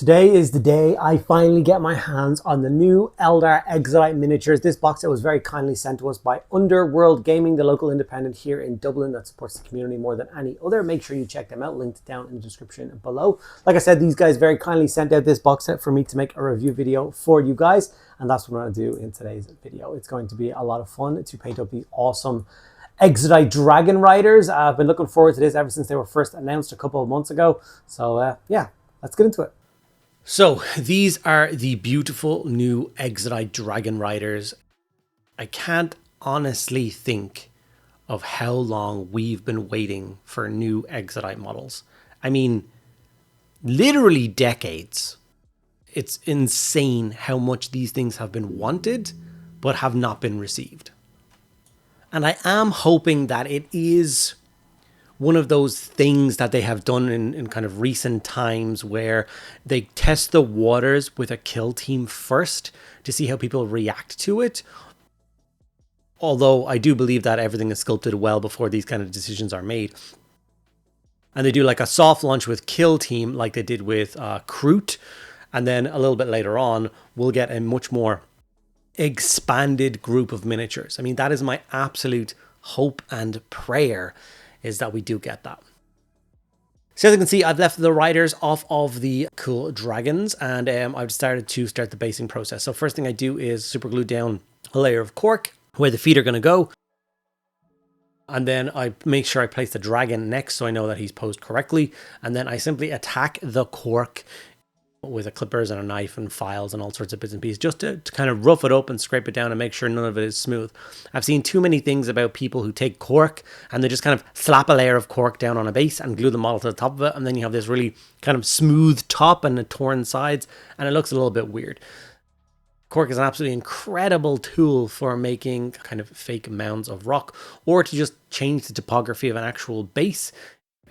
Today is the day I finally get my hands on the new Eldar Exodite miniatures. This box set was very kindly sent to us by Underworld Gaming, the local independent here in Dublin that supports the community more than any other. Make sure you check them out, linked down in the description below. Like I said, these guys very kindly sent out this box set for me to make a review video for you guys, and that's what I'm going to do in today's video. It's going to be a lot of fun to paint up the awesome Exodite Dragon Riders. I've been looking forward to this ever since they were first announced a couple of months ago. So yeah, let's get into it. So these are the beautiful new Exodite Dragon Riders. I can't honestly think of how long we've been waiting for new Exodite models. I mean, literally decades. It's insane how much these things have been wanted, but have not been received. And I am hoping that it is one of those things that they have done in kind of recent times where they test the waters with a kill team first to see how people react to it. Although I do believe that everything is sculpted well before these kind of decisions are made. And they do like a soft launch with kill team like they did with Kroot. And then a little bit later on, we'll get a much more expanded group of miniatures. I mean, that is my absolute hope and prayer, is that we do get that. So as you can see, I've left the riders off of the cool dragons, and I've started the basing process. So first thing I do is super glue down a layer of cork where the feet are going to go. And then I make sure I place the dragon next so I know that he's posed correctly. And then I simply attack the cork with a clippers and a knife and files and all sorts of bits and pieces, just to kind of rough it up and scrape it down and make sure none of it is smooth. I've seen too many things about people who take cork and they just kind of slap a layer of cork down on a base and glue the model to the top of it, and then you have this really kind of smooth top and the torn sides, and it looks a little bit weird. Cork is an absolutely incredible tool for making kind of fake mounds of rock, or to just change the topography of an actual base.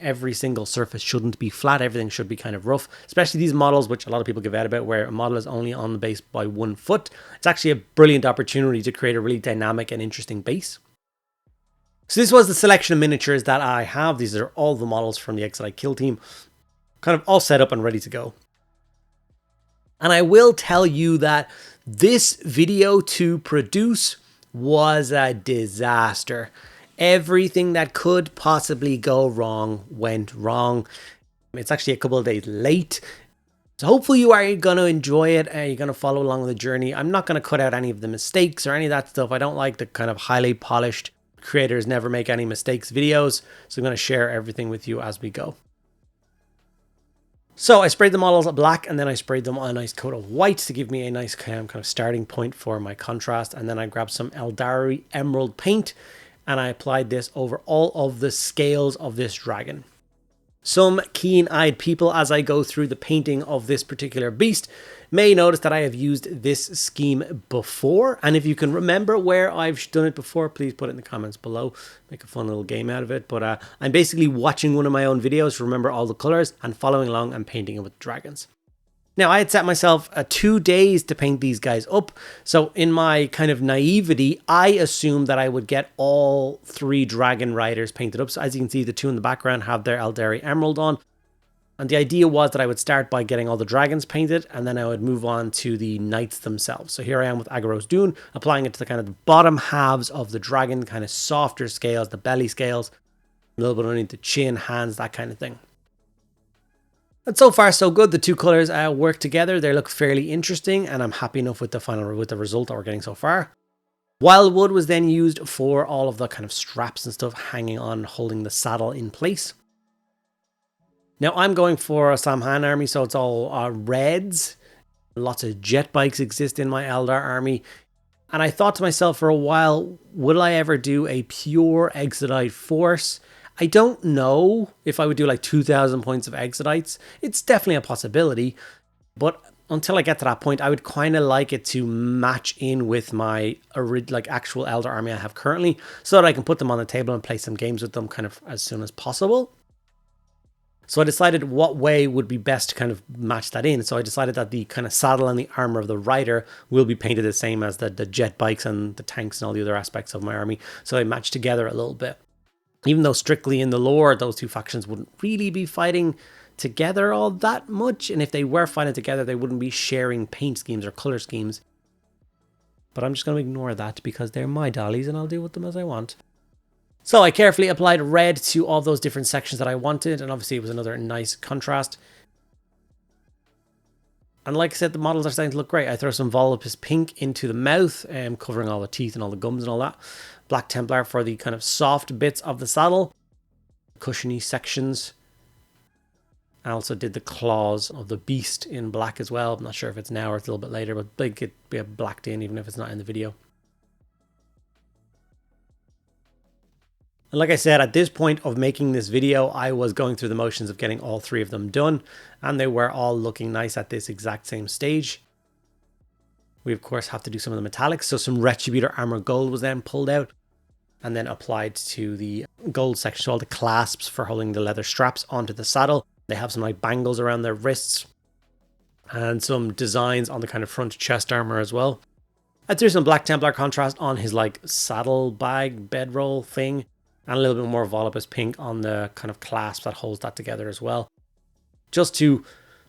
Every single surface shouldn't be flat. Everything should be kind of rough, especially these models, which a lot of people give out about, where a model is only on the base by 1 foot. It's actually a brilliant opportunity to create a really dynamic and interesting base. So this was the selection of miniatures that I have. These are all the models from the Exodite kill team, kind of all set up and ready to go. And I will tell you that this video to produce was a disaster. Everything that could possibly go wrong went wrong. It's actually a couple of days late. So hopefully you are going to enjoy it and you're going to follow along the journey. I'm not going to cut out any of the mistakes or any of that stuff. I don't like the kind of highly polished creators never make any mistakes videos. So I'm going to share everything with you as we go. So I sprayed the models black, and then I sprayed them on a nice coat of white to give me a nice kind of starting point for my contrast. And then I grabbed some Eldari Emerald paint, and I applied this over all of the scales of this dragon. Some keen-eyed people, as I go through the painting of this particular beast, may notice that I have used this scheme before. And if you can remember where I've done it before, please put it in the comments below. Make a fun little game out of it. But I'm basically watching one of my own videos to remember all the colors and following along and painting it with dragons. Now, I had set myself 2 days to paint these guys up. So in my kind of naivety, I assumed that I would get all 3 dragon riders painted up. So as you can see, the 2 in the background have their Eldari Emerald on. And the idea was that I would start by getting all the dragons painted, and then I would move on to the knights themselves. So here I am with Agaros Dune, applying it to the kind of the bottom halves of the dragon, kind of softer scales, the belly scales, a little bit underneath the chin, hands, that kind of thing. And so far so good. The 2 colors work together. They look fairly interesting, and I'm happy enough with the result that we're getting so far. Wildwood was then used for all of the kind of straps and stuff hanging on, holding the saddle in place. Now I'm going for a Samhan army, so it's all reds. Lots of jet bikes exist in my Eldar army. And I thought to myself for a while, will I ever do a pure Exodite force? I don't know if I would do like 2,000 points of Exodites. It's definitely a possibility. But until I get to that point, I would kind of like it to match in with my actual Eldar army I have currently, so that I can put them on the table and play some games with them kind of as soon as possible. So I decided what way would be best to kind of match that in. So I decided that the kind of saddle and the armor of the rider will be painted the same as the jet bikes and the tanks and all the other aspects of my army. So they match together a little bit. Even though strictly in the lore, those 2 factions wouldn't really be fighting together all that much. And if they were fighting together, they wouldn't be sharing paint schemes or color schemes. But I'm just going to ignore that because they're my dollies and I'll deal with them as I want. So I carefully applied red to all those different sections that I wanted. And obviously it was another nice contrast. And like I said, the models are starting to look great. I throw some Volupus pink into the mouth, covering all the teeth and all the gums and all that. Black Templar for the kind of soft bits of the saddle. Cushiony sections. I also did the claws of the beast in black as well. I'm not sure if it's now or it's a little bit later, but they could be blacked in even if it's not in the video. And like I said, at this point of making this video, I was going through the motions of getting all three of them done, and they were all looking nice at this exact same stage. We of course have to do some of the metallics, so some Retributor Armor Gold was then pulled out and then applied to the gold section, so all the clasps for holding the leather straps onto the saddle. They have some like bangles around their wrists and some designs on the kind of front chest armor as well. I threw some Black Templar contrast on his like saddle bag bedroll thing. And a little bit more Volupus pink on the kind of clasp that holds that together as well. Just to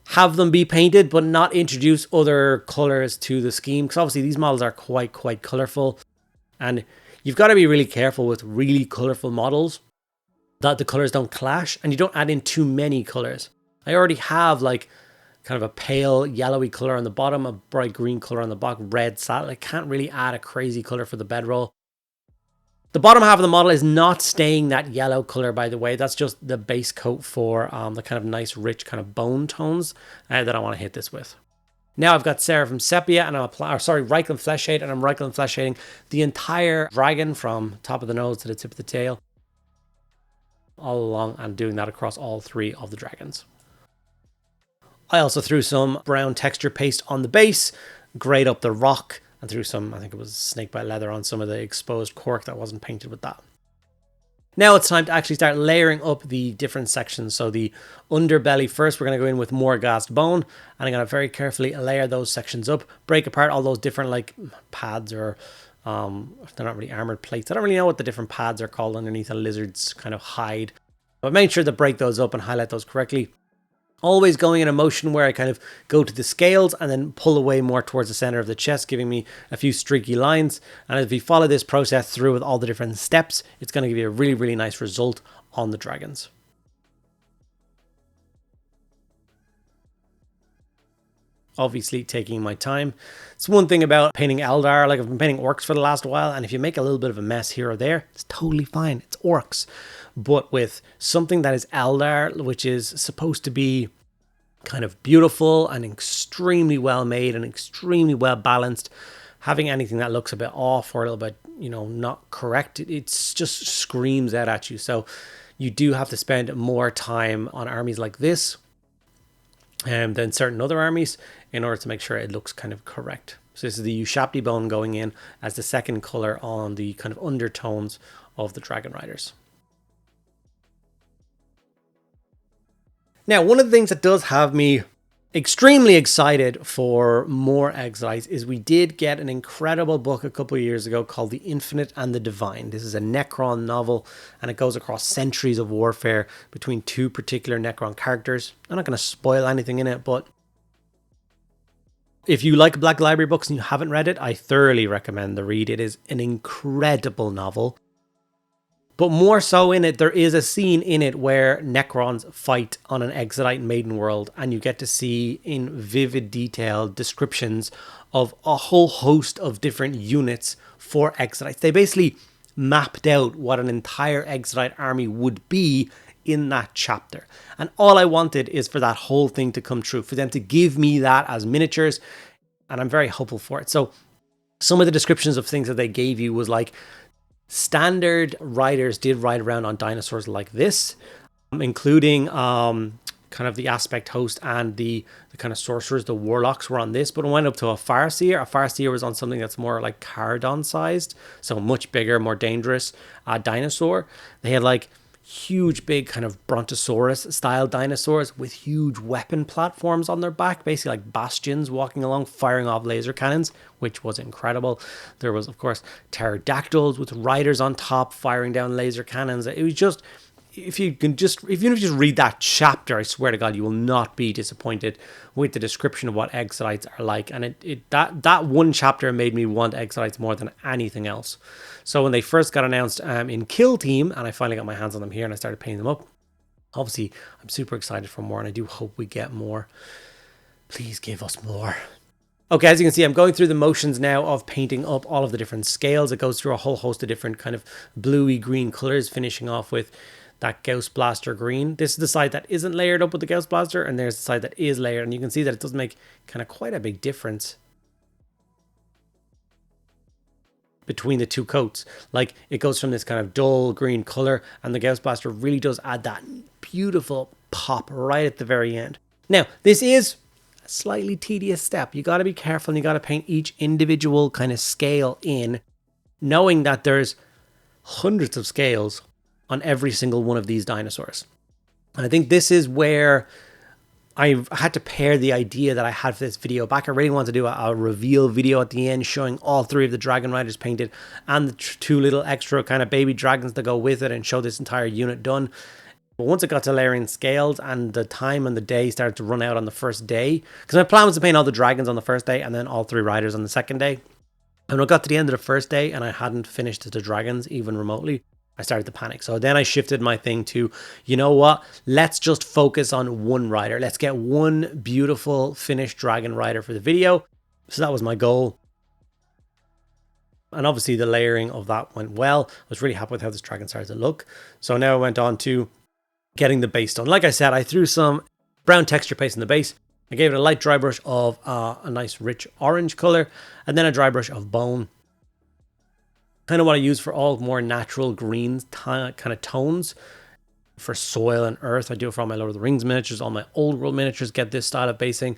have them be painted, but not introduce other colors to the scheme. Because obviously these models are quite colorful. And you've got to be really careful with really colorful models that the colors don't clash. And you don't add in too many colors. I already have like kind of a pale yellowy color on the bottom, a bright green color on the back, red saddle. I can't really add a crazy color for the bedroll. The bottom half of the model is not staying that yellow color, by the way. That's just the base coat for the kind of nice, rich kind of bone tones that I want to hit this with. Now I've got Seraphim Sepia and Reikland Flesh Shade, and I'm Reikland Flesh Shading the entire dragon from top of the nose to the tip of the tail, all along, and doing that across all three of the dragons. I also threw some brown texture paste on the base, grayed up the rock, and threw some, I think it was snakebite leather on some of the exposed cork that wasn't painted with that. Now it's time to actually start layering up the different sections. So the underbelly first, we're going to go in with Morghast bone, and I'm going to very carefully layer those sections up, break apart all those different like pads or they're not really armored plates. I don't really know what the different pads are called underneath a lizard's kind of hide, but make sure to break those up and highlight those correctly. Always going in a motion where I kind of go to the scales and then pull away more towards the center of the chest, giving me a few streaky lines. And if you follow this process through with all the different steps, it's going to give you a really nice result on the dragons. Obviously taking my time. It's one thing about painting Eldar, like I've been painting orcs for the last while, and if you make a little bit of a mess here or there, it's totally fine. It's orcs. But with something that is Eldar, which is supposed to be kind of beautiful and extremely well made and extremely well balanced, having anything that looks a bit off or a little bit, not correct, it's just screams out at you. So you do have to spend more time on armies like this than certain other armies in order to make sure it looks kind of correct. So this is the Ushabti bone going in as the second color on the kind of undertones of the Dragon Riders. Now, one of the things that does have me extremely excited for more Exodites is we did get an incredible book a couple of years ago called The Infinite and the Divine. This is a Necron novel, and it goes across centuries of warfare between two particular Necron characters. I'm not going to spoil anything in it, but if you like Black Library books and you haven't read it, I thoroughly recommend the read. It is an incredible novel. But more so in it, there is a scene in it where Necrons fight on an Exodite maiden world, and you get to see in vivid detail descriptions of a whole host of different units for Exodites. They basically mapped out what an entire Exodite army would be in that chapter. And all I wanted is for that whole thing to come true, for them to give me that as miniatures, and I'm very hopeful for it. So some of the descriptions of things that they gave you was like, standard riders did ride around on dinosaurs like this, including kind of the aspect host and the kind of sorcerers, the warlocks were on this, but it went up to a Farseer. A Farseer was on something that's more like Cardon sized, so much bigger, more dangerous dinosaur. They had like huge, big kind of Brontosaurus style dinosaurs with huge weapon platforms on their back, basically like bastions walking along, firing off laser cannons, which was incredible. There was, of course, pterodactyls with riders on top firing down laser cannons. It was just if you can just, if you just read that chapter, I swear to God, you will not be disappointed with the description of what Exodites are like. And that one chapter made me want Exodites more than anything else. So when they first got announced in Kill Team, and I finally got my hands on them here and I started painting them up, obviously I'm super excited for more, and I do hope we get more. Please give us more. Okay, as you can see, I'm going through the motions now of painting up all of the different scales. It goes through a whole host of different kind of bluey green colors, finishing off with that Gauss Blaster green. This is the side that isn't layered up with the Gauss Blaster, and there's the side that is layered, and you can see that it does make kind of quite a big difference between the two coats. Like, it goes from this kind of dull green color, and the Gauss Blaster really does add that beautiful pop right at the very end. Now, this is a slightly tedious step. You got to be careful, and you got to paint each individual kind of scale in, knowing that there's hundreds of scales on every single one of these dinosaurs. And I think this is where I've had to pair the idea that I had for this video back. I really wanted to do a reveal video at the end showing all three of the Dragon Riders painted and the two little extra kind of baby dragons that go with it, and show this entire unit done. But once it got to layering scales and the time and the day started to run out on the first day, because my plan was to paint all the dragons on the first day and then all three riders on the second day. And when I got to the end of the first day and I hadn't finished the dragons even remotely, I started to panic. So then I shifted my thing to, you know what, let's just focus on one rider. Let's get one beautiful finished dragon rider for the video. So that was my goal. And obviously the layering of that went well. I was really happy with how this dragon started to look. So now I went on to getting the base done. Like I said, I threw some brown texture paste in the base. I gave it a light dry brush of a nice rich orange color, and then a dry brush of bone. Kind of what I use for all more natural greens kind of tones for soil and earth. I do it for all my Lord of the Rings miniatures. All my old world miniatures get this style of basing,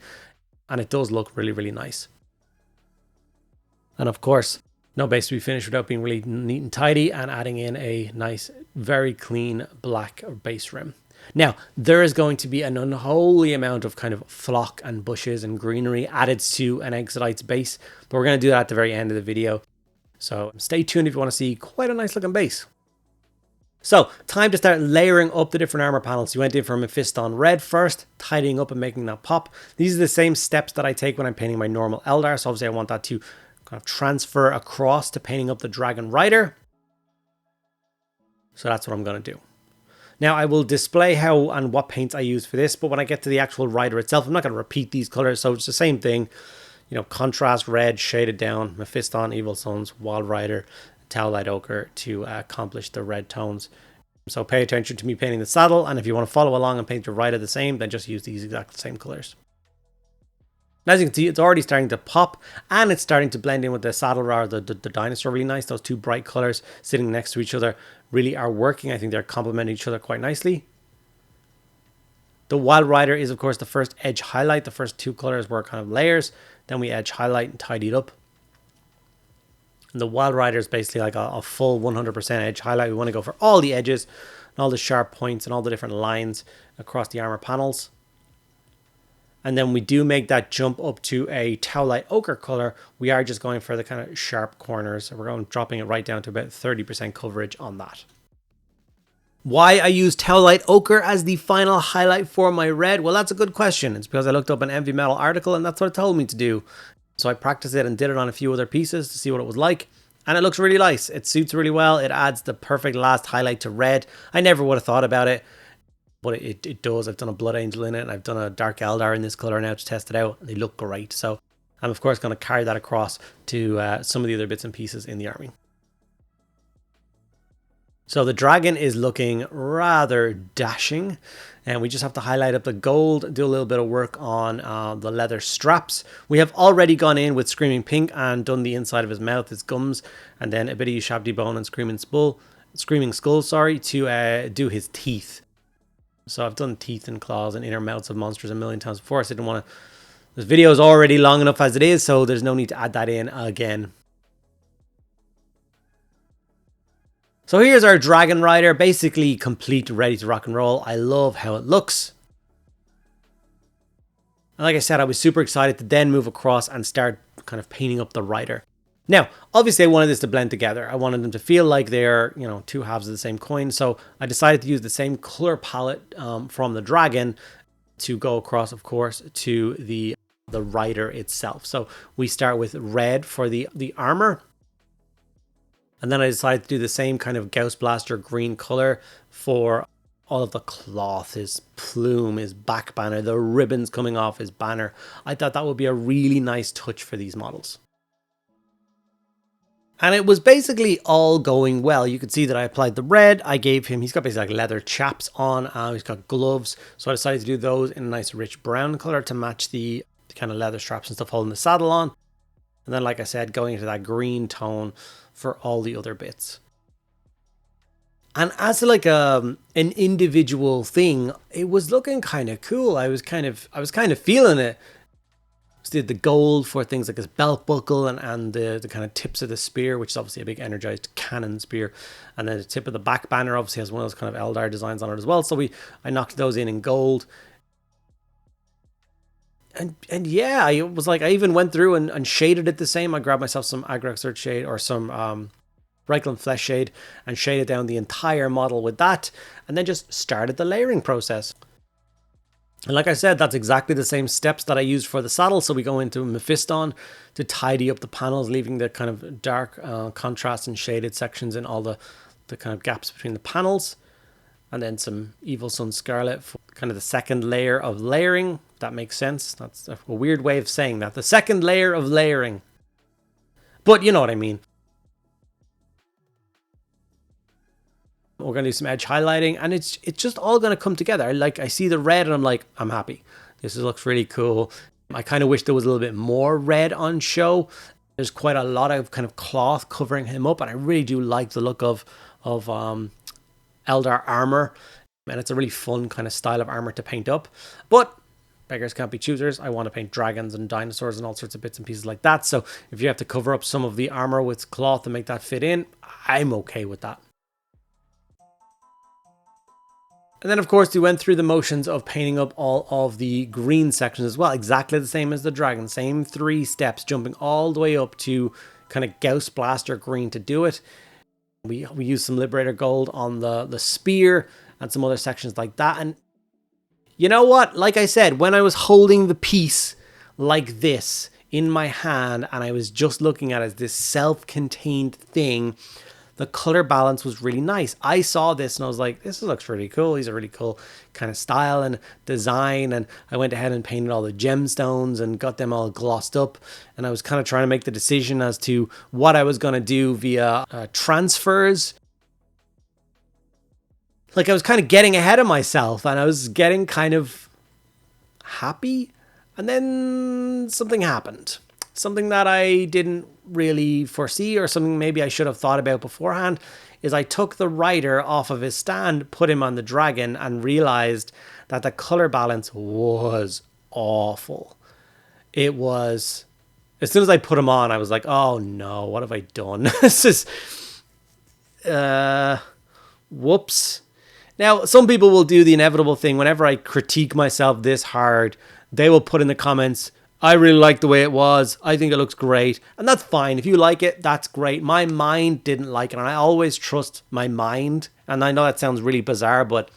and it does look really, really nice. And of course, no base to be finished without being really neat and tidy and adding in a nice, very clean black base rim. Now, there is going to be an unholy amount of kind of flock and bushes and greenery added to an Exodite's base, but we're going to do that at the very end of the video. So stay tuned if you want to see quite a nice looking base. So time to start layering up the different armor panels. You went in for Mephiston Red first, tidying up and making that pop. These are the same steps that I take when I'm painting my normal Eldar. So obviously I want that to kind of transfer across to painting up the Dragon Rider. So that's what I'm going to do. Now I will display how and what paints I use for this, but when I get to the actual rider itself, I'm not going to repeat these colors. So it's the same thing. You know, contrast red, shaded down, Mephiston, Evil Sons, Wild Rider, Towlight Ochre to accomplish the red tones. So pay attention to me painting the saddle, and if you want to follow along and paint your rider the same, then just use these exact same colors. As you can see, it's already starting to pop, and it's starting to blend in with the saddle rather the dinosaur really nice. Those two bright colors sitting next to each other really are working. I think they're complementing each other quite nicely. The Wild Rider is, of course, the first edge highlight. The first two colors were kind of layers. Then we edge highlight and tidy it up. And the Wild Rider is basically like a full 100% edge highlight. We want to go for all the edges and all the sharp points and all the different lines across the armor panels. And then we do make that jump up to a Towlight Ochre color. We are just going for the kind of sharp corners. So we're dropping it right down to about 30% coverage on that. Why I use Towlight Ochre as the final highlight for my red? Well, that's a good question. It's because I looked up an Envy Metal article and that's what it told me to do. So I practiced it and did it on a few other pieces to see what it was like. And it looks really nice. It suits really well. It adds the perfect last highlight to red. I never would have thought about it, but it does. I've done a Blood Angel in it, and I've done a Dark Eldar in this color now to test it out. They look great. So I'm of course going to carry that across to some of the other bits and pieces in the army. So the dragon is looking rather dashing, and we just have to highlight up the gold, do a little bit of work on the leather straps. We have already gone in with Screaming Pink and done the inside of his mouth, his gums, and then a bit of Ushabti Bone and Screaming Skull, to do his teeth. So I've done teeth and claws and inner mouths of monsters a million times before, so I didn't want to... This video is already long enough as it is, so there's no need to add that in again. So here's our Dragon Rider, basically complete, ready to rock and roll. I love how it looks. And like I said, I was super excited to then move across and start kind of painting up the rider. Now, obviously I wanted this to blend together. I wanted them to feel like they're, you know, two halves of the same coin. So I decided to use the same color palette from the dragon to go across, of course, to the rider itself. So we start with red for the armor. And then I decided to do the same kind of Gauss Blaster green color for all of the cloth, his plume, his back banner, the ribbons coming off his banner. I thought that would be a really nice touch for these models. And it was basically all going well. You could see that I applied the red. I gave him, he's got basically like leather chaps on. He's got gloves. So I decided to do those in a nice rich brown color to match the kind of leather straps and stuff holding the saddle on. And then, like I said, going into that green tone for all the other bits. And as like an individual thing, it was looking kind of cool. I was kind of feeling it. Did the gold for things like his belt buckle and the kind of tips of the spear, which is obviously a big energized cannon spear, and then the tip of the back banner obviously has one of those kind of Eldar designs on it as well. So I knocked those in gold, and yeah, I was like, I even went through and shaded it the same. I grabbed myself some Agraxert shade or some Reikland Flesh shade and shaded down the entire model with that, and then just started the layering process. And like I said, that's exactly the same steps that I used for the saddle. So we go into Mephiston to tidy up the panels, leaving the kind of dark contrast and shaded sections in all the kind of gaps between the panels. And then some Evil Sun Scarlet for kind of the second layer of layering. That makes sense. That's a weird way of saying that. The second layer of layering. But you know what I mean. We're going to do some edge highlighting, and it's just all going to come together. I see the red and I'm like, I'm happy. This looks really cool. I kind of wish there was a little bit more red on show. There's quite a lot of kind of cloth covering him up, and I really do like the look of Eldar armor, and it's a really fun kind of style of armor to paint up. But beggars can't be choosers. I want to paint dragons and dinosaurs and all sorts of bits and pieces like that. So if you have to cover up some of the armor with cloth to make that fit in, I'm okay with that. And then, of course, we went through the motions of painting up all of the green sections as well. Exactly the same as the dragon. Same 3 steps, jumping all the way up to kind of Gauss Blaster green to do it. We used some Liberator Gold on the spear and some other sections like that. And you know what? Like I said, when I was holding the piece like this in my hand and I was just looking at it as this self-contained thing, the color balance was really nice. I saw this and I was like, this looks really cool. These are really cool kind of style and design. And I went ahead and painted all the gemstones and got them all glossed up. And I was kind of trying to make the decision as to what I was going to do via transfers. Like I was kind of getting ahead of myself and I was getting kind of happy. And then something happened. Something that I didn't really foresee, or something maybe I should have thought about beforehand, is I took the rider off of his stand, put him on the dragon, and realized that the color balance was awful. It was, as soon as I put him on, I was like, oh no, what have I done? This is, whoops. Now, some people will do the inevitable thing. Whenever I critique myself this hard, they will put in the comments, I really like the way it was. I think it looks great. And that's fine. If you like it, that's great. My mind didn't like it. And I always trust my mind. And I know that sounds really bizarre, but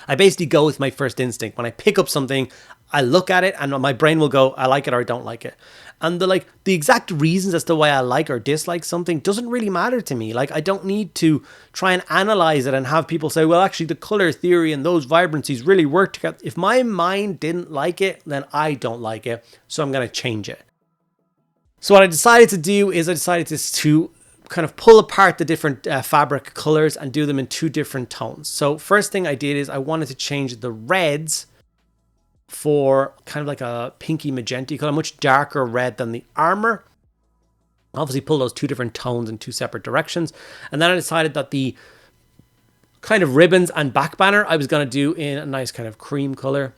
I basically go with my first instinct. When I pick up something, I look at it and my brain will go, I like it or I don't like it. And the exact reasons as to why I like or dislike something doesn't really matter to me. Like, I don't need to try and analyze it and have people say, well, actually the color theory and those vibrancies really work together. If my mind didn't like it, then I don't like it. So I'm going to change it. So what I decided to do is I decided to kind of pull apart the different fabric colors and do them in 2 different tones. So first thing I did is I wanted to change the reds for kind of like a pinky magenta color, much darker red than the armor. Obviously pull those 2 different tones in 2 separate directions. And then I decided that the kind of ribbons and back banner I was going to do in a nice kind of cream color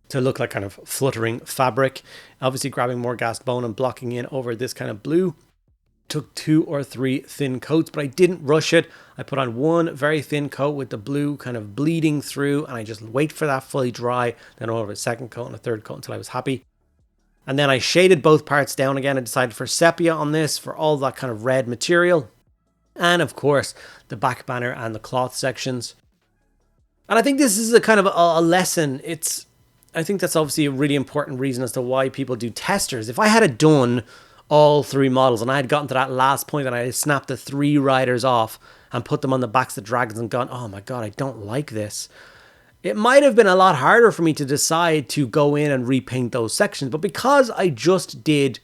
to look like kind of fluttering fabric. Obviously grabbing more gassed bone and blocking in over this kind of blue. Took 2 or 3 thin coats, but I didn't rush it. I put on 1 very thin coat with the blue kind of bleeding through, and I just wait for that fully dry, then over a second coat and a third coat until I was happy. And then I shaded both parts down again. I decided for sepia on this, for all that kind of red material. And of course, the back banner and the cloth sections. And I think this is a kind of a lesson. I think that's obviously a really important reason as to why people do testers. If I had done all 3 models and I had gotten to that last point and I had snapped the 3 riders off and put them on the backs of the dragons and gone, oh my god, I don't like this, it might have been a lot harder for me to decide to go in and repaint those sections. But because I just did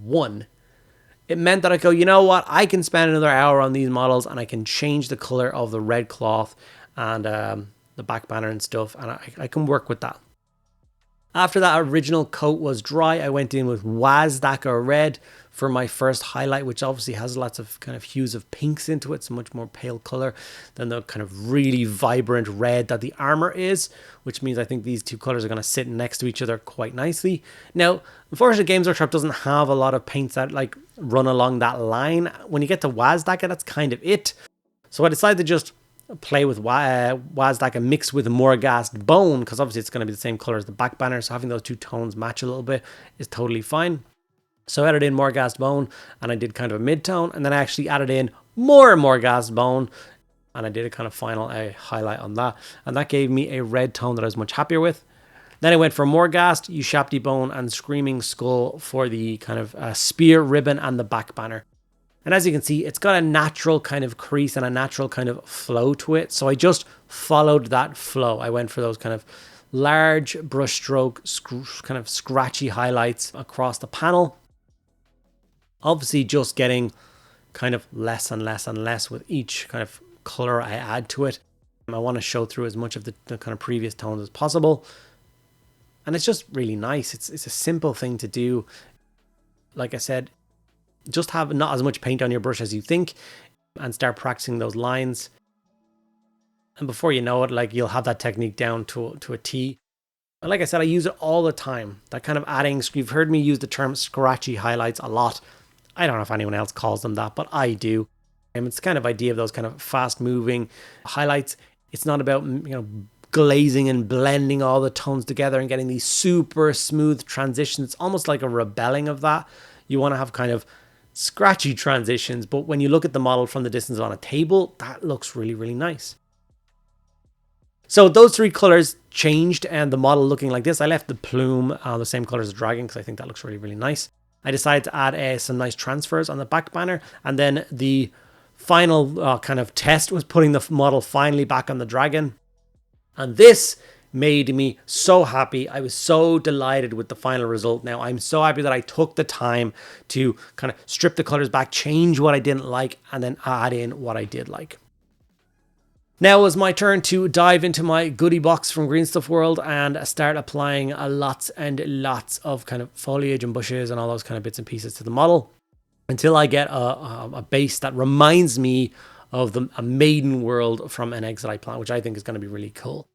1, it meant that I go, you know what, I can spend another hour on these models and I can change the color of the red cloth and the back banner and stuff, and I can work with that. After that original coat was dry, I went in with Wazdaka Red for my first highlight, which obviously has lots of kind of hues of pinks into it. It's a much more pale color than the kind of really vibrant red that the armor is, which means I think these 2 colors are going to sit next to each other quite nicely. Now, unfortunately, Games Workshop doesn't have a lot of paints that like run along that line. When you get to Wazdaka, that's kind of it. So I decided to just play with Wazdaka mixed with Morghast Bone, because obviously it's going to be the same color as the back banner, so having those 2 tones match a little bit is totally fine. So I added in Morghast Bone and I did kind of a mid-tone, and then I actually added in more Morghast Bone and I did a kind of final highlight on that, and that gave me a red tone that I was much happier with. Then I went for Morghast, Ushabti Bone and Screaming Skull for the kind of spear ribbon and the back banner. And as you can see, it's got a natural kind of crease and a natural kind of flow to it. So I just followed that flow. I went for those kind of large brushstroke, kind of scratchy highlights across the panel. Obviously just getting kind of less and less and less with each kind of color I add to it. I want to show through as much of the kind of previous tones as possible. And it's just really nice. It's a simple thing to do. Like I said, just have not as much paint on your brush as you think and start practicing those lines. And before you know it, like you'll have that technique down to a T. And like I said, I use it all the time. That kind of adding, you've heard me use the term scratchy highlights a lot. I don't know if anyone else calls them that, but I do. And it's kind of idea of those kind of fast moving highlights. It's not about, glazing and blending all the tones together and getting these super smooth transitions. It's almost like a rebelling of that. You want to have kind of scratchy transitions, but when you look at the model from the distance on a table, that looks really, really nice. So those 3 colors changed and the model looking like this. I left the plume the same color as the dragon because I think that looks really, really nice. I decided to add some nice transfers on the back banner, and then the final kind of test was putting the model finally back on the dragon. And this made me so happy. I was so delighted with the final result. Now I'm so happy that I took the time to kind of strip the colors back, change what I didn't like, and then add in what I did like. Now it was my turn to dive into my goodie box from Green Stuff World and start applying lots and lots of kind of foliage and bushes and all those kind of bits and pieces to the model until I get a base that reminds me of a maiden world from an Exodite plant, which I think is going to be really cool.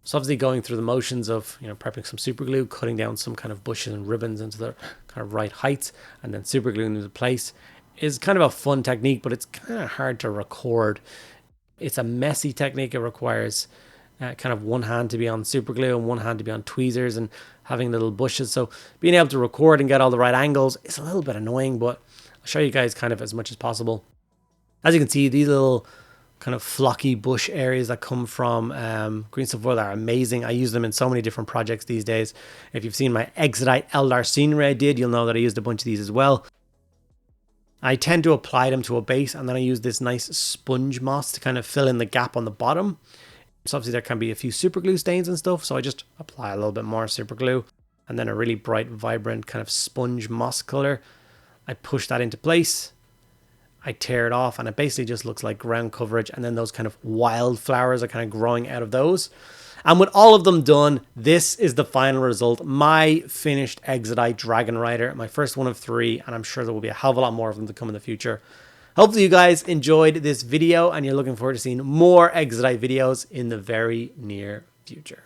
So obviously going through the motions of, prepping some super glue, cutting down some kind of bushes and ribbons into the kind of right heights, and then super gluing into place is kind of a fun technique, but it's kind of hard to record. It's a messy technique. It requires kind of one hand to be on super glue and one hand to be on tweezers and having little bushes. So being able to record and get all the right angles is a little bit annoying, but I'll show you guys kind of as much as possible. As you can see, these little kind of flocky bush areas that come from Green Stuff World are amazing. I use them in so many different projects these days. If you've seen my Exodite Eldar scenery I did, you'll know that I used a bunch of these as well. I tend to apply them to a base, and then I use this nice sponge moss to kind of fill in the gap on the bottom. So obviously there can be a few super glue stains and stuff, so I just apply a little bit more super glue and then a really bright, vibrant kind of sponge moss color. I push that into place. I tear it off and it basically just looks like ground coverage, and then those kind of wildflowers are kind of growing out of those. And with all of them done, this is the final result. My finished Exodite Dragon Rider, my first one of 3, and I'm sure there will be a hell of a lot more of them to come in the future. Hopefully you guys enjoyed this video and you're looking forward to seeing more Exodite videos in the very near future.